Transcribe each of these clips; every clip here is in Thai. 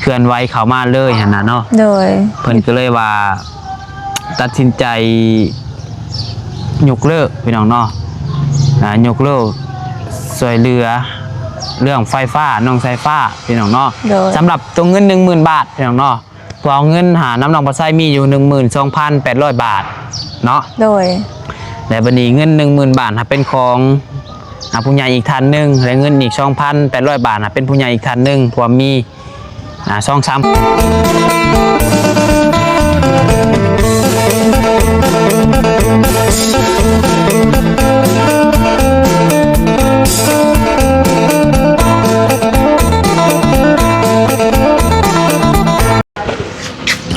เคลื่อนไหวเข้ามาเลยหั่นน่ะเนาะโดยเพิ่นก็เลยว่าตัดสินใจยกเลิกพี่น้องเนาะยกเลิกช่วยเหลือเรื่องไฟฟ้าน้องไฟฟ้าพี่น้องเนาะสำหรับตัวเงิน 10,000 บาทพี่น้องเนาะตัวเอาเงินหาน้ำนองปลาไส้มีอยู่ 12,800 บาทเนาะโดยและบัดนี้เงิน 10,000 บาทเป็นของผู้ใหญ่อีกท่านหนึ่งและเงินอีก 2,800 บาทเป็นผู้ใหญ่อีกท่านหนึ่งพวกมี2-3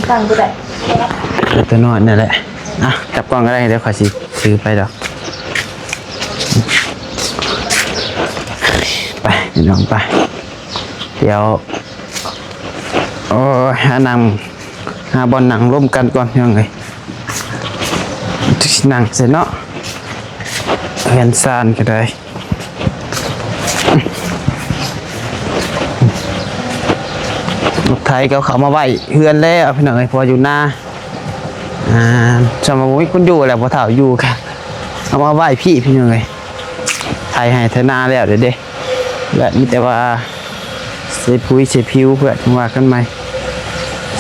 ตั้งก็ได้ตัวน้อยนั่นแหละจับกล้องก็ได้เดี๋ยวขอซื้อไปดอกไปน้องไปเดี๋ยวโอ้หาบอลหนังร่วมกันก่อนยังไงหนังเสร็จเนาะเห็นซานก็ได้รถไทยเขามาไหวเฮือนแล้วพี่น้องไอ้พออยู่หน้าสมมติคุณอยู่แหละพอเถ่าอยู่ค่ะเอามาไหวพี่น้องไอ้ไทยให้เธอหน้าแล้วเดี๋ยวและมีแต่ว่าเสียพุ้ยเสียผิวเพื่อจังหวะกันไหม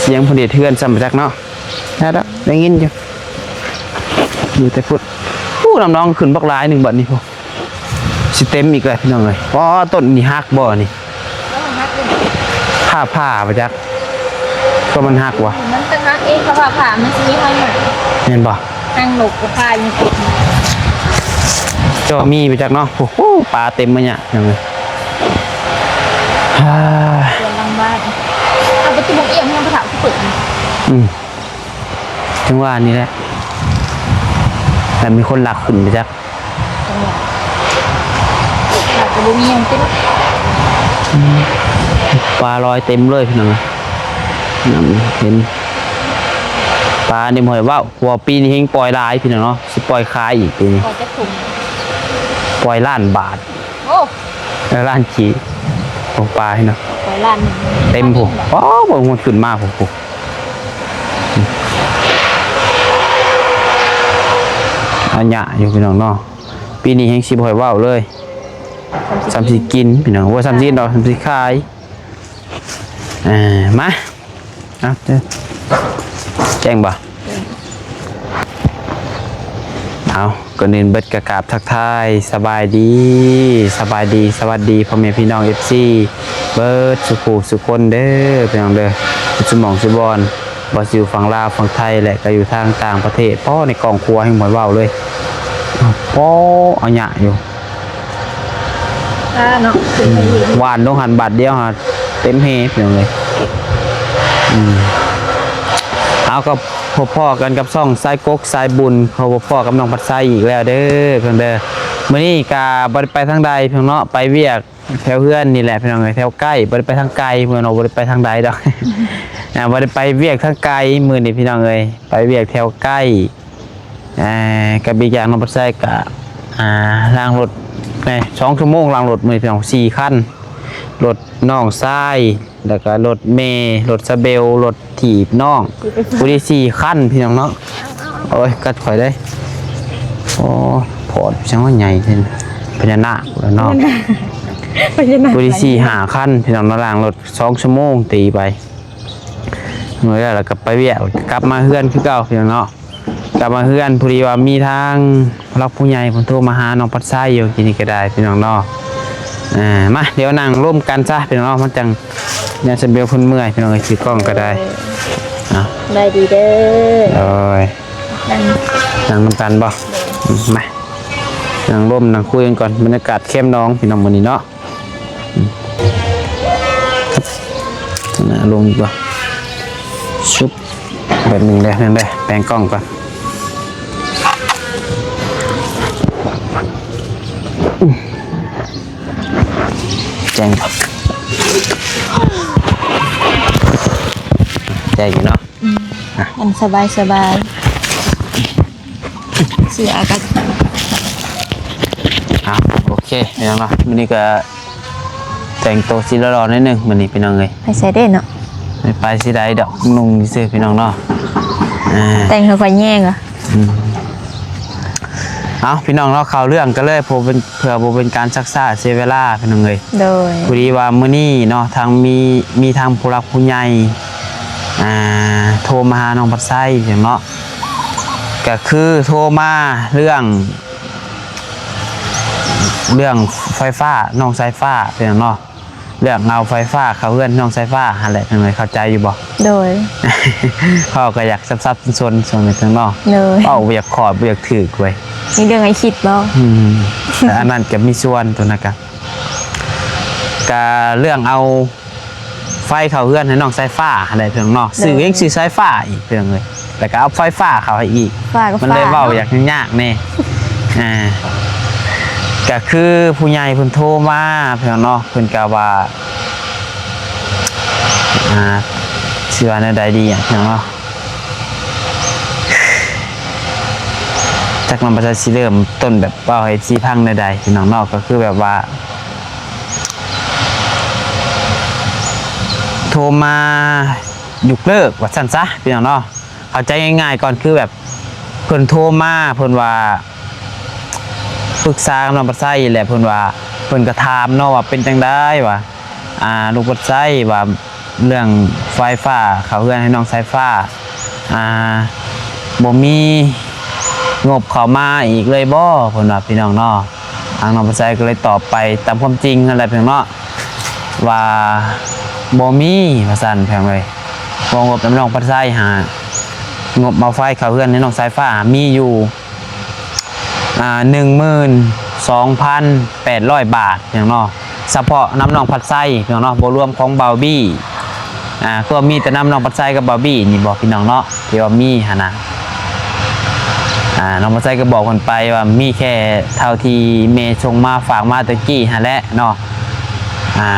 เสียงพอดีเทือนซ้ำจากเนาะได้ยินอยู่แต่พูดน้องขึ้นบักลายหนึ่งบัดนี้พอสิเต็มอีกเลยพี่น้องเลยเพราะต้นนี่ฮักบ่อนี่ผ้าไปจักก็มันฮักวะมันตั้งฮักเองเขาผ่ามันชี้ให้หน่อยเห็นบ่ทางหลกกับพายังติดเจ้ามีไปจักเนาะโอ้โหปลาเต็มมาเนี่ยยังไงเดินลังบ้านเอาไปที่บุกเอี่ยมให้ภาษาที่ฝึกจังหวะนี้แหละแต่มีคนหลักขึ้นไปจักหลักจะบุกเอี่ยมติดปลาลอยเต็มเลยพี่น้องเห็นปลาในหอยว่าวหัวปีนี้เฮงปล่อยลายพี่น้องเนาะสิปล่อยคายอีกปีนี้ปล่อยล้านบาทแล้วล้านขี่ของปลาพี่น้องปล่อยล้านเต็มผมบอกมันขึ้นมากผมอันหยาอยู่พี่น้องเนาะปีนี้เฮงสิบหอยว่าวเลย30กินพี่น้องว่า30ดอก30คายมาแจ้งบ่เอาก่อนอื่นเบิดกระกาบทักทายสบายดีสวัสดีพ่อแม่พี่น้อง FC เบิดสุคนเด้อพี่น้องเด้อสมองสุบอลบ่อยู่ฝั่งลาวฝั่งไทยและก็อยู่ทางต่างประเทศพ่อในกองครัวให้หมดว่าวเลยพ่อเอาหยาอยู่หวานลงหันบาทเดียวฮะเต็มเฮเพียงเลยเอาก็พ่อกันกับซ่องสายกกสายบุญเขาพ่อกับน้องปัดไซอีกแล้วเด้อเพียงเด้อเมื่อนี้กาบริไปทางใดเพียงเนาะไปเวียกแถวเพื่อนนี่แหละเพียงเลยแถวใกล้บริไปทางไกลเมื่อเราบริไปทางใดดอกบริไปเวียกทางไกลมือนี่พี่น้องเลยไปเวียกแถวใกล้กับบีอย่างน้องปัดไซกับล่างรถ2 ชั่วโมงล่างรถมือพี่น้อง4 คันรถน้องทรายแล้วก็รถเมย์รถสเบลรถถีบน้องผู้ที่4 คันพี่น้องเนาะโอ้ยกัดข่อยได้โอ้พอดช่างว่าใหญ่เช่นพญานาคแล้วเนาะผู้ที่4-5 คันพี่น้องล่างรถ2 ชั่วโมงตีไปเมื่อแล้วก็ไปเวียกลับมาเฮือนคือเก่าพี่น้องเนาะกลับมาเฮือนพอดีว่ามีทางรับผู้ใหญ่ผมโทรมาหาน้องปัดไส้อยู่ที่นี่ก็ได้พี่น้องเนาะมาเดี๋ยวนั่งร่วมกันซะพี่น้องมันจังเนี่ยจะเบลพ้นเมื่อยพี่น้องถือกล้องก็ได้ได้ดีเด้อนั่งน้ำกันบ่มานั่งร่วมนั่งคุยกันก่อนบรรยากาศเข้มน้องพี่น้องวันนี้เนาะลงอีกบ่ชุบแบบหนึ่งเลยนั่นเลยแปลงกล้องก่อนแจ้งอยู่เนาะอันสบายเสียอากาศโอเคพี่น้องเนาะวันนี้ก็แต่งตัวสีร้อนนิดนึงวันนี้พี่น้องเลยไปใส่ได้เนาะ ไม่ไปสิได้ดอกนุ่งซื่อพี่น้องเนาะแต่งเขาก็แย่งอ่ะเอาพี่น้องเราเข้าเรื่องกันเลยเพื่อบ่เป็นการซักซ่าเสียเวลาพี่น้องเอ้ยโดยพอดีว่ามื้อนี้เนาะทางมีทางผู้รักผู้ใหญ่โทรมาหาน้องปัดไส้เนาะก็คือโทรมาเรื่องไฟฟ้าน้องสายฟ้าพี่น้องเนาะเรื่องเอาไฟฟ้าเขาเพื่อนน้องสายฟ้าหั่นแหละพี่น้องเข้าใจอยู่บ่โดย เขาก็อยากซับๆซนๆส่งไปถึงเนาะโดยอยากขอดอยากถือไว้มีเรื่องให้คิดบ่แต่อันนั้นก็มีส่วนตัวนะครับก็เรื่องเอาไฟเขาเพื่อนให้น้องสายฟ้าอะไรเพียงเนาะซื้อเองซื้อสายฟ้าอีกเพียงเลยแต่ก็เอาไฟฟ้าเขาให้อีกมันเลยเว้าอยากยากแน่ก็คือผู้ใหญ่เพิ่นโทรมาเพียงเนาะเพิ่นก็ว่าสิว่าแนวใดดีอ่ะเพียงเนาะจากนั้นประชาชนเริ่มต้นแบบว่าให้ซีพังใดๆพี่น้องนอกก็คือแบบว่าโทรมายกเลิกว่าสั่นซะพี่น้องเนาะเข้าใจง่ายๆก่อนคือแบบเพิ่นโทรมาเพิ่นว่าปรึกษากับน้องปัดไส้แหละเพิ่นว่าเพิ่นก็ถามเนาะว่าเป็นจังได๋ว่าลูกปัดไส้ว่าเรื่องไฟฟ้าเขาเพื่อนให้น้องสายฟ้าบ่มีงบเข้ามาอีกเลยบ่เพิ่นว่าพี่น้องเนาะทางน้องปัดไส้ก็เลยตอบไปตามความจริงนั่นแหละพี่น้องเนาะว่าบ่มีว่าซั่นเพียงเลยบ่งบน้องปัดไส้หางบมาไฟเขาเพื่อนให้น้องสายฟ้ามีอยู่12,800 บาทอย่างเนาะเฉพาะน้ำน้องปัดไส้อย่างเนาะบ่รวมของเบาบี้ก็มีแต่น้ำน้องปัดไส้กับเบาบี้นี่บอกพี่น้องเนาะที่ว่ามีหั่นนะน้องปัดไส้ก็บอกคนไปว่ามีแค่เท่าที่เมย์ส่งมาฝากมาตะกี้หั่นแหละเนาะ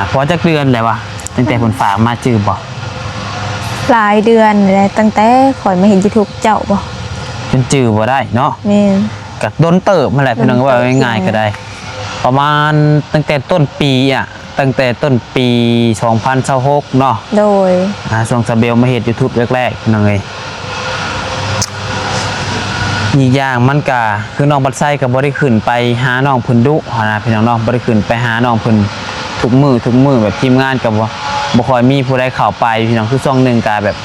พอจักเดือนแล้ววะตั้งแต่คนฝากมาจื้อบ่หลายเดือนเลยตั้งแต่ข่อยมาเห็น YouTube เจ้าบ่จนจื้อบ่ได้เนาะแม่นก็โดนเติบมาแหละพี่น้องว่าง่ายๆก็ได้ประมาณตั้งแต่ต้นปีตั้งแต่ต้นปี2026เนาะโดยช่วงซาเบลมาเฮ็ด YouTube แรกๆพี่น้องเอ้ยอีกอย่างมันก็คือน้องบัดไส้ก็บ่ได้ขึ้นไปหาน้องเพิ่นดุนะพี่น้องเนาะบ่ได้ขึ้นไปหาน้องเพิ่นทุกมื้อแบบทีมงานก็บ่ค่อยมีผู้ใดเข้าไปพี่น้องคือช่วงนึงก็แบบ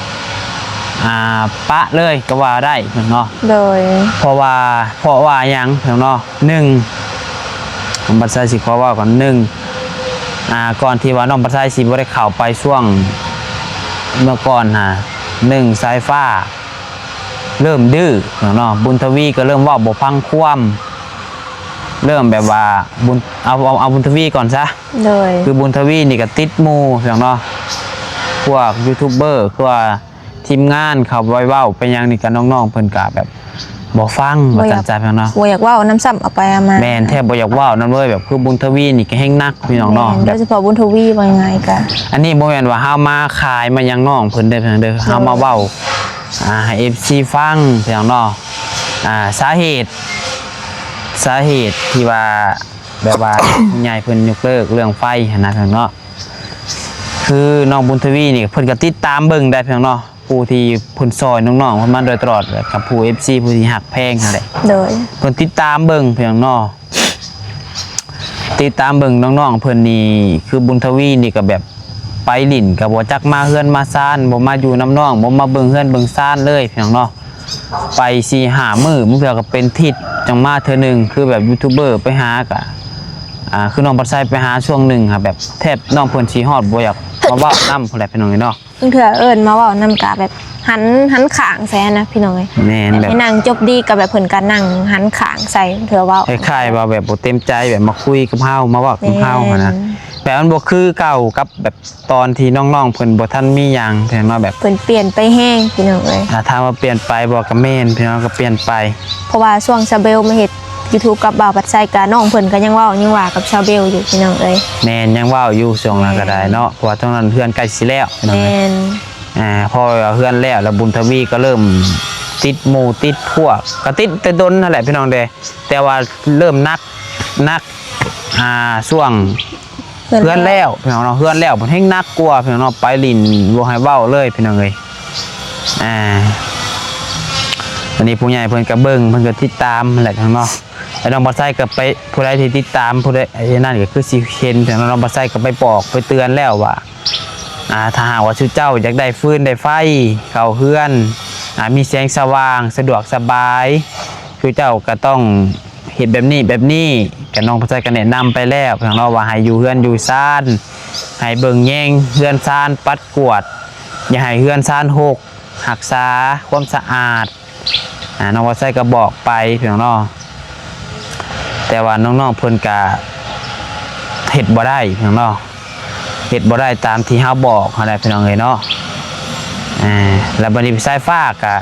ปะเลยก็ว่าได้เนาะโดยเพราะว่าอย่างเนาะ1น้องบัดไส้สิขอว่าก่อนก่อนที่ว่าน้องบัดไส้สิบ่ได้เข้าไปช่วงเมื่อก่อน1สายฟ้าเริ่มดื้อเนาะบุญทวีก็เริ่มว่าบ่ฟังความเริ่มแบบว่าเอาบุญทวีก่อนซะเลยคือบุญทวีนี่ก็ติดหมู่เนาะพวกยูทูบเบอร์คือว่าทีมงานเขาไว้เว้าไปยังนี่กับน้องๆเพิ่นก็แบบบ่ฟังบ่ตั้งใจเนาะบ่อยากเว้าน้ำซ้ำเอาไปเอามาแม่นแทบบ่อยากเว้านำเลยแบบคือบุญทวีนี่ก็แฮงนักพี่น้องเนาะโดยเฉพาะบุญทวีว่ายังไงก็อันนี้บ่แม่นว่าเฮามาขายมายังน้องเพิ่นเด้อเฮามาเว้าให้ FC ฟังพี่น้องเนาะสาเหตุที่ว่าแบบว่าผู้ใหญ่เพิ่นยกเลิกเรื่องไฟหั่นนะพี่น้องเนาะคือน้องบุญทวีนี่เพิ่นก็ติดตามเบิ่งได้พี่น้องเนาะผู้ที่เพิ่นซอยน้องๆเพิ่นมาโดยตลอดกับผู้ FC ผู้ที่ฮักแพงนั่นแหละโดยเพิ่นติดตามเบิ่งพี่น้องเนาะติดตามเบิ่งน้องๆเพิ่นนี่คือบุญทวีนี่ก็แบบไปลิ้นก็บ่จักมาเฮือนมาซ่านบ่มาอยู่น้ำน้องบ่มาเบิ่งเฮือนเบิ่งซ่านเลยพี่น้องเนาะไป 4-5 มื้อมื้อเดียวก็เป็นทิศจังมาเทื่อนึงคือแบบยูทูบเบอร์ไปหาก็คือน้องปัดไส้ไปหาช่วงนึงครับแบบแทบน้องเพิ่นสิฮอดบ่อยากมาเว้านำพุ่นแหละพี่น้องเนาะเถื่อเอิ้นมาเว้านำกะแบบหันข้างใส่นะพี่น้องเอ้ยแม่นแบบให้นั่งจบดีกับแบบเพิ่นก็นั่งหันข้างใส่เถื่อเว้าคล้ายๆว่าแบบบ่เต็มใจแบบมาคุยกับเฮามาเว้ากับเฮานะแบบมันบ่คือเก่ากับแบบตอนที่น้องๆเพิ่นบ่ทันมีหยังแท้มาแบบเพิ่นเปลี่ยนไปแฮงพี่น้องเอ้ยถามว่าเปลี่ยนไปบ่ก็แม่นพี่น้องก็เปลี่ยนไปเพราะว่าช่วงซาเบลมาเฮ็ด YouTube กับบ่าวปัดไส้กะน้องเพิ่นก็ยังเว้ายังว่ากับชาวเบลอยู่พี่น้องเอ้ยแม่นยังเว้าอยู่ช่วงนั้นก็ได้เนาะเพราะว่าตอนนั้นเพื่อนใกล้สิแล้วพี่น้องแม่นพอเพื่อนแล้วบุญทวีก็เริ่มติดหมู่ติดพวกก็ติดแต่ดนนั่นแหละพี่น้องเด้แต่ว่าเริ่มนักช่วง เพื่อนแล้วพี่น้องเนาะเพื่อนแล้วมันให้นักกลัวพี่น้องเนาะไปลินบ่ให้เว้าเลยพี่น้องเอ้ยวันนี้ผู้ใหญ่เพิ่นก็เบิ่งเพิ่นก็ติดตามแหละพี่น้องเนาะแล้วน้องบ่ใส่ก็ไปผู้ใดที่ติดตามผู้ใดไอ้นั่นก็คือสิเห็นพี่น้องน้องบ่ใส่ก็ไปบอกไปเตือนแล้วว่าถ้าหากว่าชื่อเจ้าอยากได้ฟืนได้ไฟเข้าเฮือนมีแสงสว่างสะดวกสบายคือเจ้าก็ต้องเฮ็ดแบบนี้ก็น้องบ่ใส่ก็แนะนำไปแล้วพี่น้องเนาะว่าให้อยู่เฮือนอยู่ซ่านให้เบิ่งแยงเฮือนซ่านปัดกวาดอย่าให้เฮือนซ่านหกรักษาความสะอาดน้องบ่ใส่ก็บอกไปพี่น้องเนาะแต่ว่าน้องๆเพิ่นก็เฮ็ดบ่ได้พี่น้องเนาะเฮ็ดบ่ได้ตามที่เฮาบอกอะไรพี่น้องเอ้ยเนาะแล้วบัดนี้สายฟ้าก็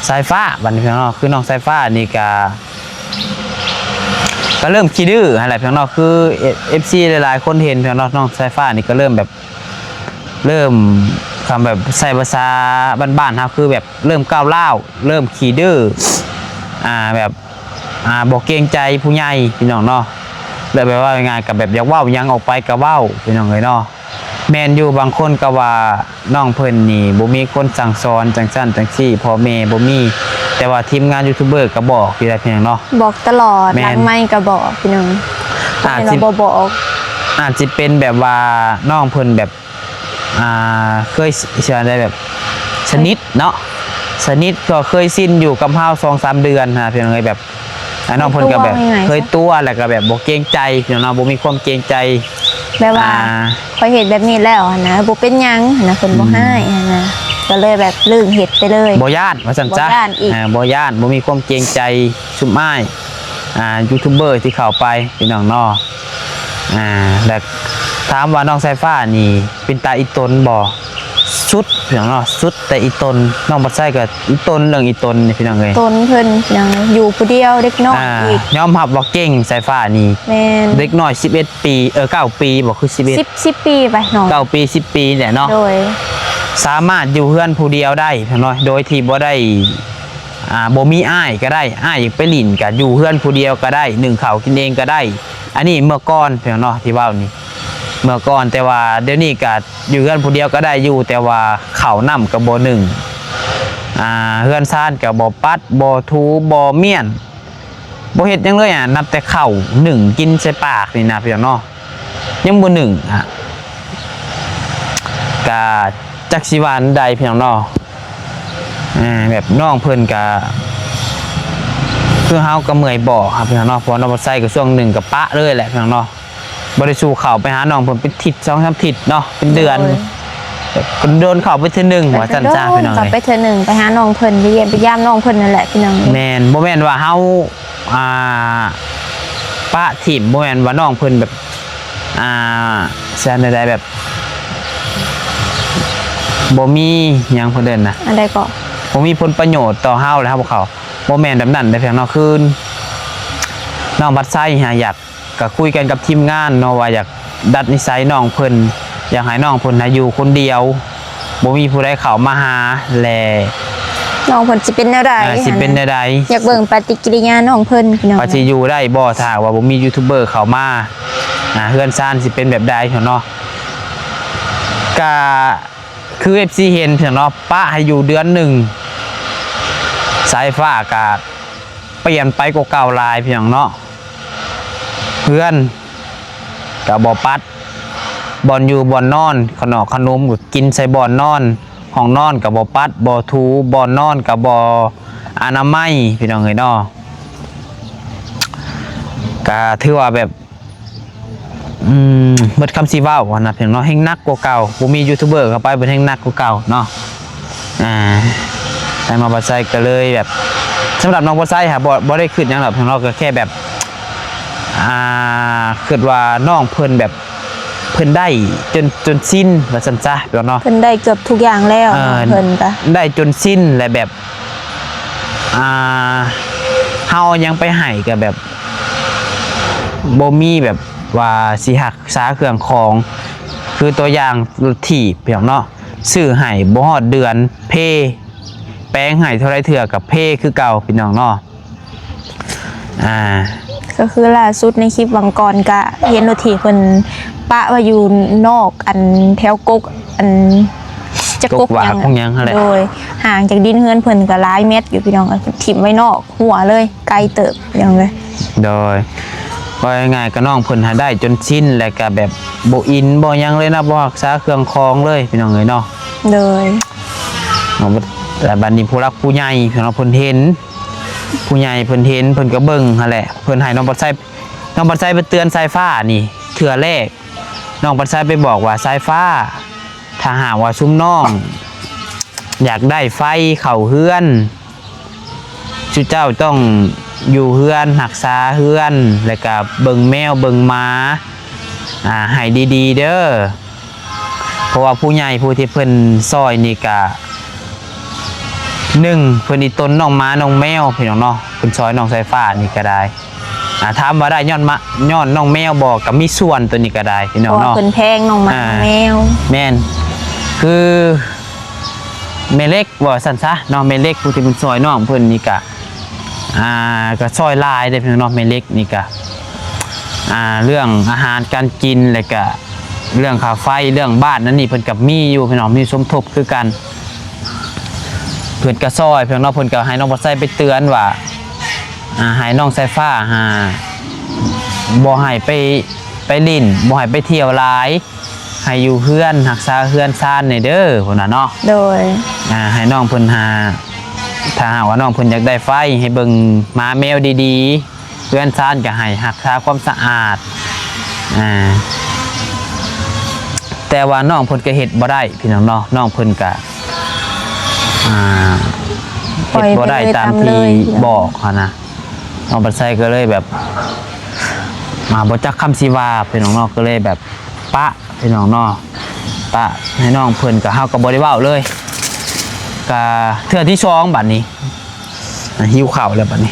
สายฟ้าบัดนี้พี่น้องเนาะคือน้องสายฟ้านี่ก็เริ่มขี้ดื้ออะไรพี่น้องเนาะคือ FC หลายๆคนเห็นพี่น้องเนาะน้องสายฟ้านี่ก็เริ่มแบบเริ่มคำแบบใส่ภาษาบ้านๆเฮาคือแบบเริ่มก้าวร้าวเริ่มขี้ดื้อแบบบอกเกรงใจผู้ใหญ่พี่น้องเนาะเลยแบบว่าง่ายกับแบบอยากเว้ายังออกไปก็เว้าพี่น้องเลยเนาะแมนอยู่บางคนก็ว่าน้องเพิ่นนี่บ่มีคนสั่งสอนจังซั่นจังซี่พ่อแม่บ่มีแต่ว่าทีมงานยูทูบเบอร์ก็บอกอยู่ได้เพียงเนาะบอกตลอดหลังไมค์ก็บอกพี่น้องเราบอกอาจจะเป็นแบบว่าน้องเพิ่นแบบเคยเชื่อได้แบบชนิดเนาะชนิดก็เคยสิ้นอยู่กับเฮา 2-3 เดือนนะพี่น้องเอ้ยแบบน้องเพิ่นก็แบบเคยตัวแล้วก็แบบบ่เกรงใจพี่น้องบ่มีความเกรงใจแบบว่าพอเห็นแบบนี้แล้วนะบ่เป็นหยังนะเพิ่นบ่ให้นะก็เลยแบบลืมเฮ็ดไปเลยบ่ย่านว่าซั่นจ้ะบ่ย่านบ่มีความเกรงใจชุมอ้ายยูทูบเบอร์ที่เข้าไปพี่น้องเนาะแล้วถามว่าน้องสายฟ้านี่เป็นตาอีตนบ่สุดพี่น้องเนาะสุดแต่อีตนน้องบ่ใช่ก็อีตนเรื่องอีตนนี่พี่น้องเอ้ยตนเพิ่นยังอยู่ผู้เดียวเด็กน้อยอีกยอมรับว่าเก่งสายฟ้านี่แม่นเด็กน้อย11ปี9ปีบ่คือ10ปีไปน้อง9ปี10ปีเนี่ยเนาะโดยสามารถอยู่เฮือนผู้เดียวได้พี่น้องโดยที่บ่ได้บ่มีอ้ายก็ได้อ้ายไปหลินก็อยู่เฮือนผู้เดียวก็ได้นึ่งข้าวกินเองก็ได้อันนี้เมื่อก่อนพี่น้องเนาะที่เว้านี่เมื่อก่อนแต่ว่าเดี๋ยวนี้ก็อยู่เฮือนผู้เดียวก็ได้อยู่แต่ว่าข้าวน้ำก็บ่นึ่งเฮือนซ่านก็บ่ปัดบ่ถูบ่เมียนบ่เฮ็ดหยังเลยนับแต่ข้าวนึ่งกินใส่ปากนี่นะพี่น้องเนาะยังบ่นึ่งก็จักสิว่าอันใดพี่น้องเนาะแบบน้องเพิ่นก็คือเฮาก็เมื่อยบ่ครับพี่น้องเนาะเพราะน้องบ่ใส่ก็ช่วงหนึ่งก็ปะเลยแหละพี่น้องเนาะบ่ได้สู่เข้าไปหาน้องเพิ่นเป็นทิศ 2-3 ทิศเนาะเป็นเดือนคนเดินเข้าไปเทื่อนึงว่าซั่นจ้าพี่น้องไปเทื่อนึงไปหาน้องเพิ่นไปเยี่ยมไปยามน้องเพิ่นนั่นแหละพี่น้องแม่นบ่แม่นว่าเฮาปะถิ่มบ่แม่นว่าน้องเพิ่นแบบแซ่นใดๆแบบบ่มีหยังเพิ่นเดินนะอันใดก็บ่มีผลประโยชน์ต่อเฮาแล้วครับพวกเขาบ่แม่นแบบนั้นได้เพียงเนาะคือน้องบัดไซอยากก็คุยกันกับทีมงานเนาะว่าอยากดัดนิสัยน้องเพิ่นอยากให้น้องเพิ่นอยู่คนเดียวบ่มีผู้ใดเข้ามาหาแลน้องเพิ่นสิเป็นแนวใดสิเป็นแนวใดอยากเบิ่งปฏิกิริยาน้องเพิ่นพี่น้องว่าสิอยู่ได้บ่ถ้าว่าบ่มียูทูบเบอร์เข้ามาเฮือนซ่านสิเป็นแบบใดเนาะก็คือ FC เห็นพี่น้องเนาะป้าให้อยู่เดือนหนึ่งสายฟ้าก็เปลี่ยนไปกว่าเก่าหลายพี่น้องเนาะเพื่อนก็บ่ปัดบ่อนอยู่บ่อนนอนขนมก็กินใส่บ่อนนอนห้องนอนก็บ่ปัดบ่ถูบ่อนนอนก็บ่อนามัยพี่น้องเอ้ยเนาะก็ถือว่าแบบเบิดคำสิเว้าว่านะพี่น้องเนาะแห่งนักกว่าเก่าบ่มียูทูบเบอร์เข้าไปเบิดแห่งนักกว่าเก่าเนาะแต่มาบ่ใส่ก็เลยแบบสำหรับน้องบ่ใส่ค่ะบ่ได้คิดหยังหรอกพี่น้องก็แค่แบบคิดว่าน้องเพิ่นแบบเพิ่นได้จนสิ้นว่าซั่นจ้ะพี่น้องเนาะเพิ่นได้เกือบทุกอย่างแล้วเพิ่นก็ได้จนสิ้นและแบบเฮายังไปให้ก็แบบบ่มีแบบว่าสิหักษาเครื่องของคือตัวอย่างรถถีบพี่น้องเนาะซื้อให้บ่ฮอดเดือนเพแป้งให้เท่าไรเถื่อกับเพคือเก่าพี่น้องเนาะก็คือล่าสุดในคลิปวังกรก็เห็นรถถีบเพิ่นไป ปะว่าอยู่นอกอันแถวกกอันจะกก ว่า ยัง ของยังนั่นแหละ โดยห่างจากดินเฮือนเพิ่นก็หลายเม็ดอยู่พี่น้องถิ่มไว้นอกหัวเลยไกลเติบอย่างเลย โดยว่าง่ายๆก็น้องเพิ่นหาได้จนชินแล้วก็แบบบ่อินบ่หยังเลยนะบ่รักษาเครื่องคองเลยพี่น้องเอ้ยเนาะ โดย เนาะแต่บัดนี้ผู้รักผู้ใหญ่พี่น้องเพิ่นเห็นผู้ใหญ่เพิ่นเห็นเพิ่นก็เบิ่งหั่นแหละเพิ่นให้น้องปัดไซไปเตือนสายฟ้านี่เทื่อแรกน้องปัดไซไปบอกว่าสายฟ้าถ้าหากว่าซุมน้อง อยากได้ไฟเข้าเฮือนชุเจ้าต้องอยู่เฮือนรักษาเฮือนแล้วก็เบิ่งแมวเบิ่งหมาให้ดีๆเด้อเพราะว่าผู้ใหญ่ผู้ที่เพิ่นซอยนี่ก็หนึ่งเพิ่นอีตนน้องหมาน้องแมวพี่น้องเนาะเพิ่นซอยน้องสายฟ้านี่ก็ได้ถามว่าได้ย้อนน้องแมวบอกก็มีส่วนตัวนี้ก็ได้พี่น้อง เพราะว่า เนาะ เพิ่นแพงน้องหมาแมว แม่นคือแม่เล็กว่าซั่นซะเนาะแม่เล็กผู้ที่เพิ่นซอยน้องเพิ่นนี่ก็ก็ซอยหลายได้พี่น้องเนาะแม่เล็กนี่ก็เรื่องอาหารการกินแล้วก็เรื่องค่าไฟเรื่องบ้านนั่นนี่เพิ่นก็มีอยู่พี่น้องมีสมทบคือกันเพิ่นก็ซอยพี่น้องเนาะเพิ่นก็ให้น้องบ่ใส่ไปเตือนว่าให้น้องสายฟ้าบ่ให้ไปลิ้นบ่ให้ไปเที่ยวหลายให้อยู่เฮือนรักษาเฮือนซ่านนี่เด้อพุ่นน่ะเนาะ โดย ให้น้องเพิ่นถ้าหากว่าน้องเพิ่นอยากได้ไฟให้เบิ่งหมาแมวดีๆเฮือนซ่านก็ให้รักษาความสะอาดแต่ว่าน้องเพิ่นก็เฮ็ดบ่ได้พี่น้องเนาะน้องเพิ่นก็เฮ็ดบ่ได้ตามที่บอกหั่นนะน้องปัดไซก็เลยแบบบ่จักคำสิว่าพี่น้องเนาะก็เลยแบบปะพี่น้องเนาะปะให้น้องเพิ่นก็เฮาก็บ่ได้เว้าเลยก็เทื่อที่2บัดนี้หิวข้าวแล้วบัดนี้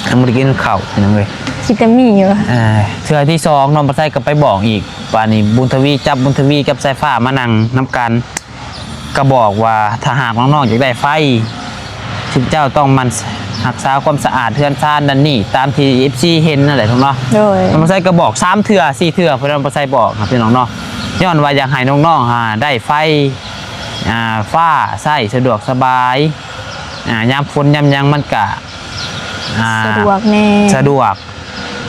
ยังบ่ได้กินข้าวพี่น้องเอ้ย คิดจะมีอยู่ เทื่อที่2น้องปัดไซก็ไปบอกอีกว่านี่บุญทวีกับสายฟ้ามานั่งนํกันก็บอกว่าถ้าหากน้องๆอยากได้ไฟทุกเจ้าต้องมันรักษาความสะอาดเทือนซ่านนั่นนี่ตามที่ FC เห็นนั่นแหละทุกเนาะ โดย น้องปัดไซก็บอก3เทื่อ4เทื่อเพิ่นน้องปัดไซบอกครับพี่น้องเนาะย้อนว่าอยากให้น้องๆได้ไฟฟ้าใช้สะดวกสบายยามฝนยามหยังมันก็สะดวกแน่ สะดวก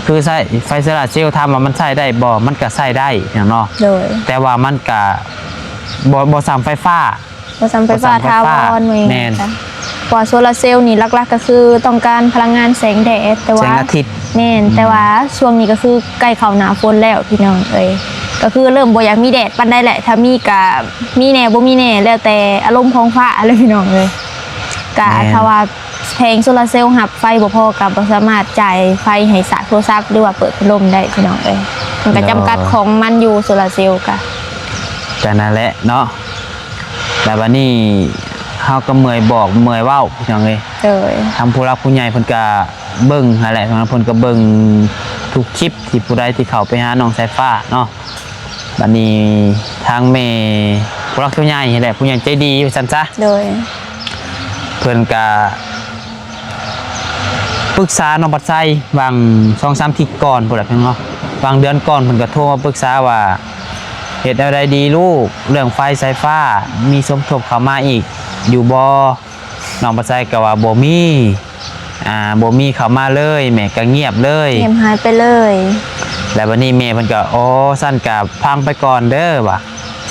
คือใช้ไฟโซลาร์เซลล์ทำว่ามันใช้ได้บ่มันก็ใช้ได้อย่างเนาะ โดย แต่ว่ามันก็บ่ซ้ำไฟฟ้า บ่ซ้ำไฟฟ้าทาวรมื้อ แม่น เพราะโซลาร์เซลล์นี่หลักๆก็คือต้องการพลังงานแสงแดดแต่ แส ว่าง อาทิตย์ แม่นแต่ว่าช่วงนี้ก็คือใกล้เข้าหน้าฝนแล้วพี่น้องเอ้ยก็คือเริ่มบ่อยากมีแดดปานใดแหละถ้ามีก็มีแน่บ่มีแน่แล้วแต่อารมณ์ของฟ้าเลยพี่น้องเอ้ยก็ถ้าว่าแผงโซลาร์เซลล์หับไฟบ่พอก็บ่สามารถจ่ายไฟให้สระโทรศัพท์หรือว่าเปิดพัดลมได้พี่น้องเอ้ยมันก็จำกัดของมันอยู่โซลาร์เซลล์ก็ แต่นั่นแหละเนาะแต่วันนี้เฮาก็เมื่อยบอกเมื่อยเว้าพี่น้องเอ้ย เอ้ย ทำผู้รักผู้ใหญ่เพิ่นก็เบิ่งนั่นแหละเพิ่นก็เบิ่งทุกคลิปที่ผู้ใดที่เข้าไปหาน้องสายฟ้าเนาะบัดนี้ทางแม่ผู้รักผู้ใหญ่นี่แหละผู้ใหญ่ใจดีว่าซั่นซะ โดย เพิ่นก็ปรึกษาน้องปัดไซวาง 2-3 ทีก่อนพุ่นล่ะเพิ่นเนาะวางเดือนก่อนเพิ่นก็โทรมาปรึกษาว่าเฮ็ดอะไรดีลูกเรื่องไฟสายฟ้ามีสมทบเข้ามาอีกอยู่บ่น้องปัดไซก็ว่าบ่มีบ่มีเข้ามาเลยแม่ก็เงียบเลย เงียบหายไปเลย แล้ววันนี้แม่เพิ่นก็อ๋อสั้นก็ฟังไปก่อนเด้อว่ะ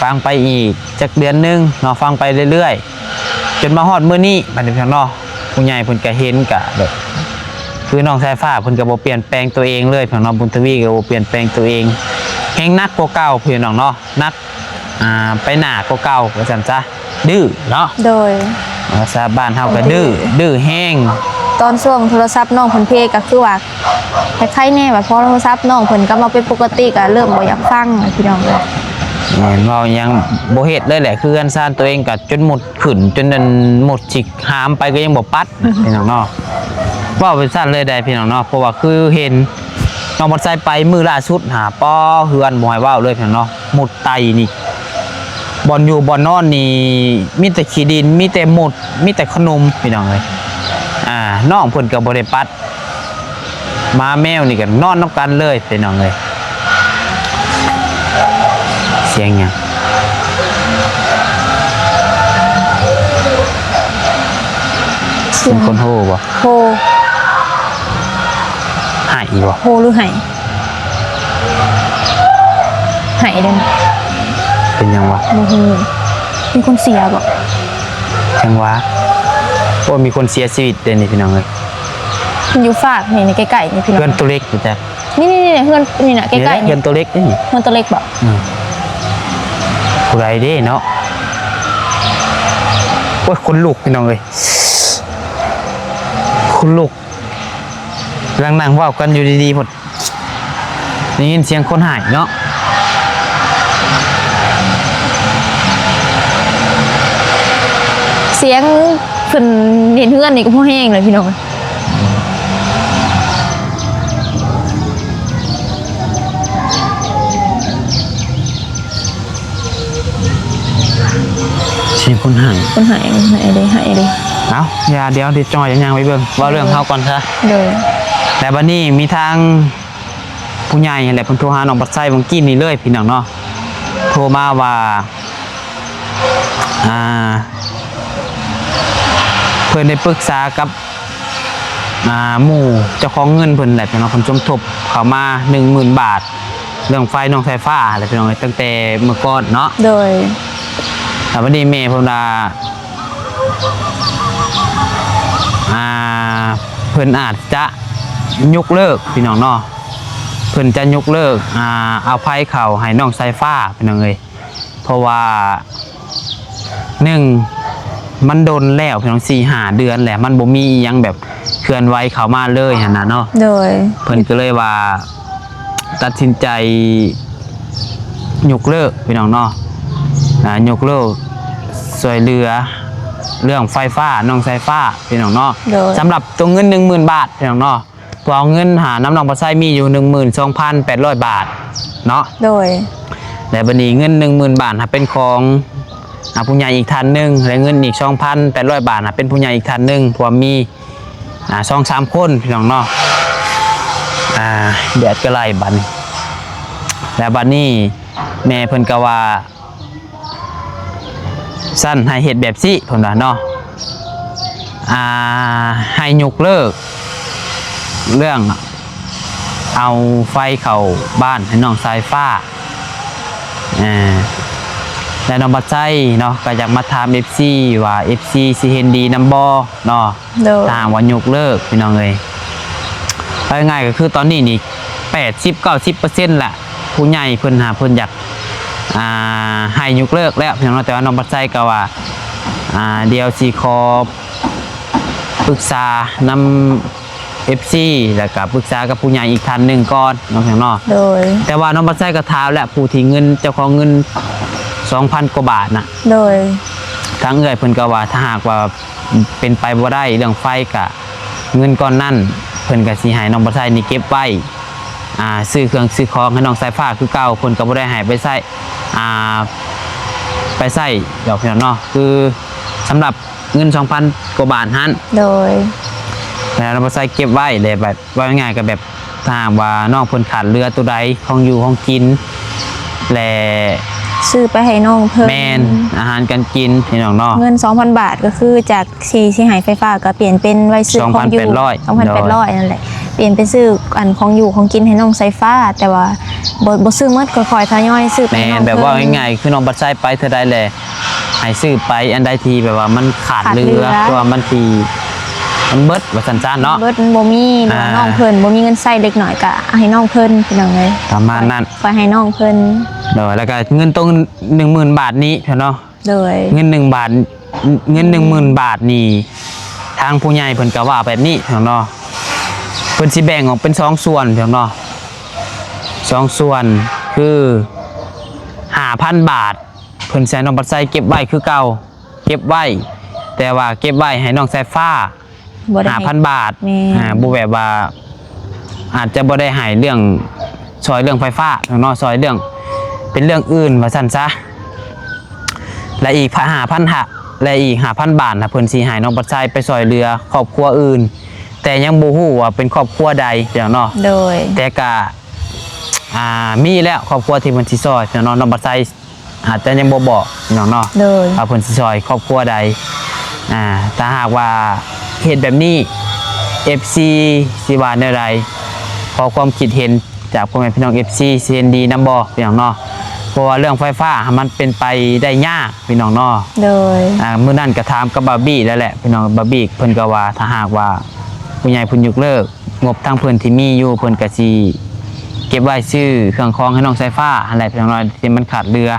ฟังไปอีกจักเดือนนึงเนาะฟังไปเรื่อยๆจนมาฮอดมื้อนี้บัดนี้พี่น้องเนาะผู้ใหญ่เพิ่นก็เห็นก็แบบคือน้องสายฟ้าเพิ่นก็บ่เปลี่ยนแปลงตัวเองเลยพี่น้องบุญทวีก็บ่เปลี่ยนแปลงตัวเองแฮงนักกว่าเก่าพี่น้องเนาะนักไปหน้ากว่าเก่าว่าซั่นซะดื้อเนาะ โดย ภาษาบ้านเฮาก็ดื้อแฮง ตอนช่วงโทรศัพท์น้องเพิ่นเพก็คือว่าคล้ายๆแน่ว่าพอโทรศัพท์น้องเพิ่นกลับมาเป็นปกติก็เริ่มบ่อยากฟังพี่น้องเลย เห็นว่ายังบ่เฮ็ดเลยแหละคืออันซ่านตัวเองก็จนหมดขึ้นจนนั้นหมดสิหามไปก็ยังบ่ปัดพี่น้องเนาะว่าเป็นซ่านเลยได้พี่น้องเนาะเพราะว่าคือเห็นน้องบ่ใส่ไปมือล่าสุดหาป้อเฮือนบ่ให้เว้าเลยพี่น้องเนาะหมดไตนี่บ่อนอยู่บ่อนนอนนี่มีแต่ขี้ดินมีแต่หมดมีแต่ขนมพี่น้องเอ้ยน้องเพิ่นก็บ่ได้ปัดหมาแมวนี่ก็นอนนำกันเลยพี่น้องเอ้ย สียงหยังเสียงคนโห่บ่ โฮ หายบ่ โฮหรือไหไหเด้อ เป็นหยังวะ บ่ฮู้มีคนเสียบ่ จังวะโอ้มีคนเสียชีวิตเด้นี่พี่น้องเอ้ย มันอยู่ฝากนี่ใกล้ๆนี่พี่น้อง เพื่อนตัวเล็กอยู่จ้ะ นี่เพื่อนนี่น่ะใกล้ๆ เพื่ นี่ อนตัวเล็กนี่ เพื่อนตัวเล็กบ่ ผู้ใดเด้เนาะโอ้ยคนลุกพี่น้องเอ้ยคนลุกกำลังนั่งเว้ากันอยู่ดีๆหมดได้ยินเสียงคนหายเนาะ เสียงเพิ่นเห็นเพื่อนนี่ก็พอแห้งเลยพี่น้อง เสียงคนหาย คนหายเลย เอ้าอย่าเดี๋ยวจอยยังไปเบิ่งว่าเรื่องเฮาก่อนซะ เด้อ แต่บัดนี้มีทางผู้ใหญ่แหละเพิ่นโทรหาน้องปัดไส้เมื่อกี้นี่เลยพี่น้องเนาะโทรมาว่าเพิ่นได้ปรึกษากับหมู่เจ้าของเงินเพิ่นแหละพี่น้องเพิ่นสมทบเข้ามา 10,000 บาท เรื่องไฟน้องไฟฟ้าอะไรพี่น้องตั้งแต่เมื่อก่อนเนาะ โดย แต่บัดนี้แม่เพิ่นว่าเพิ่นอาจจะยกเลิกพี่น้องเนาะเพิ่นจะยกเลิกเอาไฟเข้าให้น้องไฟฟ้าพี่น้องเอ้ยเพราะว่ามันโดนแล้วพี่น้อง4-5 เดือนแหละมันบ่มีหยังแบบเคลื่อนไหวเข้ามาเลยหั่นน่ะเนาะ โดย เพิ่นก็เลยว่าตัดสินใจยกเลิกพี่น้องเนาะยกเลิกช่วยเหลือเรื่องไฟฟ้าน้องไฟฟ้าพี่น้องเนาะ โดย สำหรับตัวเงิน 10,000 บาทพี่น้องเนาะตัวเอาเงินหาน้ำน้องปลาไส้มีอยู่ 12,800 บาทเนาะ โดย และบัดนี้เงิน 10,000 บาทเป็นของผู้ใหญ่อีกท่านหนึงและเงินอีก 2,800 บาทเป็นผู้ใหญ่อีกท่านหนึงเพราะว่ามี2-3 คนพี่น้องเนาะแดดก็ไล่บัดนี้และบัดนี้แม่เพิ่นก็ว่าสั้นให้เฮ็ดแบบซี่เพิ่นว่าเนาะให้ยกเลิกเรื่องเอาไฟเข้าบ้านให้น้องสายฟ้าและน้องบัดใจเนาะก็อยากมาถาม FC ว่า FC สิเห็นดีนำบ่เนาะ โดย ถ้าว่ายกเลิกพี่น้องเอ้ยเอาง่ายๆก็คือตอนนี้นี่ 80-90% ละผู้ใหญ่เพิ่นอยากให้ยกเลิกแล้วพี่น้องแต่ว่าน้องบัดใจก็ว่าเดี๋ยวสิขอปรึกษานำ FC แล้วก็ปรึกษากับผู้ใหญ่อีกท่านหนึงก่อนน้องพี่น้อง โดย แต่ว่าน้องบัดใจก็ถามแล้วผู้ที่เงินเจ้าของเงิน 2,000 กว่าบาทน่ะ โดย ทั้งเอ่ยเพิ่นก็ว่าถ้าหากว่าเป็นไปบ่ได้เรื่องไฟก็เงินก้อนนั่นเพิ่นก็สิให้น้องบัดใจนี่เก็บไว้ซื้อเครื่องซื้อของให้น้องสายฟ้าคือเก่าเพิ่นก็บ่ได้ให้ไปใช้ดอกพี่น้องเนาะคือสำหรับเงิน 2,000 กว่าบาทนั้น โดย แต่น้องบัดใจเก็บไว้เลยแบบว่าง่ายๆก็แบบถ้าหากว่าน้องเพิ่นขาดเรือตัวใดของอยู่ของกินและ ซื้อไปให้น้องเพิ่ม แม่นอาหารการกินพี่น้องเนาะ เงิน 2,000 บาทก็คือจากที่หายไฟฟ้าก็เปลี่ยนเป็นไว้ซื้อของอยู่ 2,800 นั่นแหละเปลี่ยนไปซื้ออันของอยู่ของกินให้น้องไฟฟ้าแต่ว่าบ่ซื้อหมดค่อยๆทยอยซื้อไป แม่ ให้น้ น อง แบบว่าง่ายๆคือน้องบัดไซไปเท่าใดแหละให้ซื้อไปอันใดทีแบบว่ามันขาดเรือตัวมันทีมันเบิดว่าซั่นๆเนาะ เบิดบ่มีหรือว่าน้องเพิ่นบ่มีเงินใช้เล็กน้อยก็ให้น้องเพิ่นพี่น้องเอ้ย ประมาณนั้น ไปให้น้องเพิ่น เด้อแล้วก็เงินตรง 10,000 บาทนี้เนาะ โดย เงิน1 บาทเงิน 10,000 บาทนี่ทางผู้ใหญ่เพิ่นก็ว่าแบบนี้เนาะเพิ่นสิแบ่งออกเป็น2ส่วนเนาะ2ส่วนคือ 5,000 บาทเพิ่นใช้น้องบัดไซเก็บไว้คือเก่าเก็บไว้แต่ว่าเก็บไว้ให้น้องสายฟ้า บ่ได้ให้ 5,000 บาท แม่ บ่แบบว่าอาจจะบ่ได้ให้เรื่องซอยเรื่องไฟฟ้าเนาะซอยเรื่องเป็นเรื่องอื่นว่าซั่นซะและอีก5,000และอีก 5,000 บาทนะเพิ่นสิให้น้องบัดไซไปซอยเรือครอบครัวอื่นแต่ยังบ่ฮู้ว่าเป็นครอบครัวใดเนาะ โดย แต่ก็มีแล้วครอบครัวที่มันสิซอยเนาะน้องบัดไซ อาจจะยังบ่บอกพี่น้องเนาะ โดย ว่าเพิ่นสิซอยครอบครัวใดถ้าหากว่าเหตุแบบนี้ FC สิว่าแนวใดขอความคิดเห็นจากพ่อแม่พี่น้อง FC สิเห็นดีนำบ่พี่น้องเนาะเพราะว่าเรื่องไฟฟ้ามันเป็นไปได้ยากพี่น้องเนาะ โดย มื้อนั้นก็ถามกับบาร์บี้แล้วแหละพี่น้องบาร์บี้เพิ่นก็ว่าถ้าหากว่าผู้ใหญ่เพิ่นยกเลิกงบทางเพิ่นที่มีอยู่เพิ่นก็สิเก็บไว้ซื้อเครื่องคองให้น้องสายฟ้าอะไรพี่น้องเนาะที่มันขาดเรือ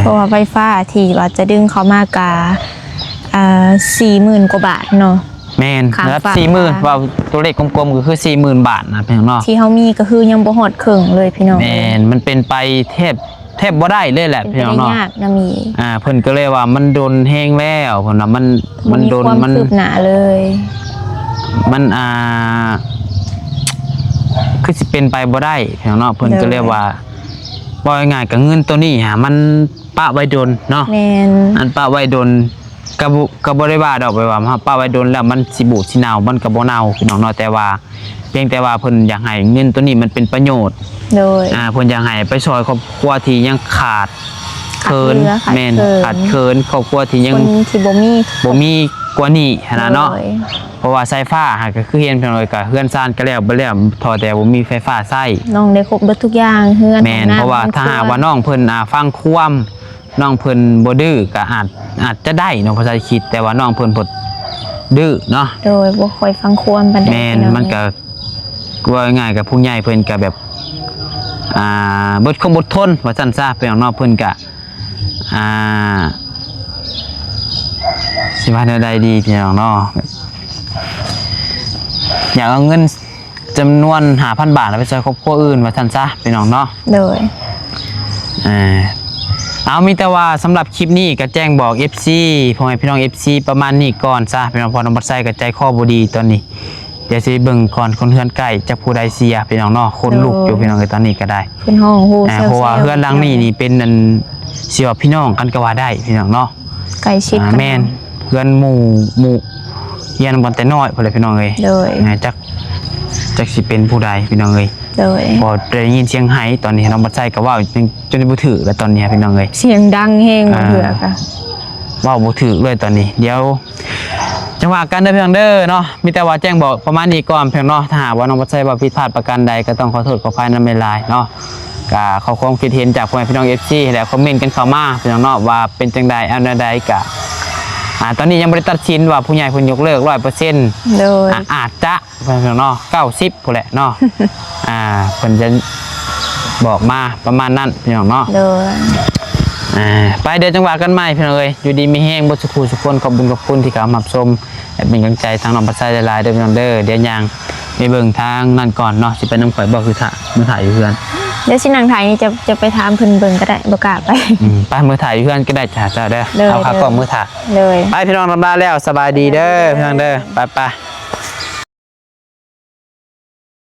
เพราะว่าไฟฟ้าที่ว่าจะดึงเขามากา40,000 กว่าบาทเนาะ แม่น ค้าง แล้ว ฝาก 40,000ว่าตัวเลขกลมๆก็คือ 40,000 บาทนะพี่น้องเนาะ ที่เฮามีก็คือยังบ่ฮอดครึ่งเลยพี่น้อง แม่นมันเป็นไปแทบบ่ได้เลยแหละ เป็น พี่ ไป น้อง ได้ เนาะ ยากนะมี เพิ่นก็เลยว่ามันโดนแห้งแล้วเพิ่นว่ามันโดน ความ มัน คืบหน้าเลย มันคือสิเป็นไปบ่ได้พี่น้องเนาะเพิ่นก็เลยว่าง่ายๆก็เงินตัวนี้มันปะไว้โดนเนาะ แม่น อันปะไว้โดนก็บ่ได้ว่าดอกไปว่าปะไว้โดนแล้วมันสิบูดสิเน่ามันก็บ่เน่าพี่น้องเนาะแต่ว่าเพียงแต่ว่าเพิ่นอยากให้เงินตัวนี้มันเป็นประโยชน์ โดย เพิ่นอยากให้ไปช่วยครอบครัวที่ยังขาดเคิน ขาดเรือขาด แม่น เคิน ขาดเคินครอบครัวที่ยัง คนที่บ่มี บ่มีกว่านี้หั้นนะเนาะ โดย เพราะว่าสายฟ้าก็คือเห็นเพิ่นเลยก็เฮือนซ่านก็แล้วบ่แล้วทอแต่บ่มีไฟฟ้าใช้ น้องได้ครบเบิดทุกอย่างเฮือน แม่น ห้องน้ำ เพราะว่าถ้าหากว่าน้องเพิ่นฟังความน้องเพิ่นบ่ดื้อก็อาจจะได้เนาะภาษาคิดแต่ว่าน้องเพิ่นบ่ดื้อเนาะ โดยบ่ค่อยฟังความปานใด แม่น พี่อง มันก็ว่าง่ายกับผู้ใหญ่เพิ่นก็แบบเบิดความอดทนว่าซั่นซะพี่น้องเนาะเพิ่นก็สิว่าแนวใดดีพี่น้องเนาะอยากเอาเงินจำนวน 5,000 บาทไปช่วยครอบครัวอื่นว่าซั่นซะพี่น้องเนาะ โดย เอามีแต่ว่าสำหรับคลิปนี้ก็แจ้งบอก FC พ่อแม่พี่น้อง FC ประมาณนี้ก่อนซะพี่น้องพอน้องบัดไซก็ใจคอบ่ดีตอนนี้เดี๋ยวสิเบิ่งก่อนคนเฮือนใกล้จะผู้ใดเสียพี่น้องเนาะคนลุกอยู่พี่น้องตอนนี้ก็ได้ เป็นห้องฮู้เซล เพราะว่าเฮือนหลังนี้นี่เป็นอันสิว่าพี่น้องกันก็ว่าได้พี่น้องเนาะ ใกล้ชิดกัน แม่นเฮือนหมู่เฮียนบ่แต่น้อยพุ่นเลยพี่น้องเอ้ย โดย จักสิเป็นผู้ใดพี่น้องเอ้ย โดย พอได้ยินเสียงไห้ตอนนี้น้องบัดไซก็ว่าจนบ่ถือแล้วตอนนี้พี่น้องเอ้ย เสียงดังแฮงบ่เถื่อค่ะ ว่าบ่ถือเลยตอนนี้เดี๋ยวจังหวะกันเด้อเพียงเด้อเนาะมีแต่ว่าแจ้งบอกประมาณนี้ก่อนเพียงเนาะถ้าหากว่าน้องบ่ใช่ว่าผิดพลาดประการใดก็ต้องขอโทษขออภัยนำเวลาเนาะก็ขอความคิดเห็นจากพ่อแม่พี่น้อง FC แล้วคอมเมนต์กันเข้ามาพี่น้องเนาะว่าเป็นจังใดเอาแนวใดก็ตอนนี้ยังบ่ได้ตัดสินว่าผู้ใหญ่เพิ่นยกเลิก 100% โดย อาจจะพี่น้องเนาะ90พุ่นแหละเนาะเพิ่นจะบอกมาประมาณนั้นพี่น้องเนาะ โดย ไปเดินจังหวะกันใหม่พี่น้องเอ้ยอยู่ดีมีแห้งบสุขุสุขคนขอบคุญขอบคุณที่เข้ามาชมและเป็นกำลังใจทางน้องปัสไซหลายๆเด้อพี่น้องเด้อเดี๋ยวยังไปเบิ่งทางนั่นก่อนเนาะสิไปน้ำข่อยบอกคือมือถ่ายอยู่เพื่อน เดี๋ยวสินางไทยนี่จะไปถามเพิ่นเบิ่งก็ได้บ่กล้าไป ไปมือถ่ายอยู่เพื่อนก็ได้จ้าเด้อ เด้อ เอาขากล่องมือถ่าย เลย ไปพี่น้องทำได้แล้วสบายดีเด้อพี่น้องเด้อไป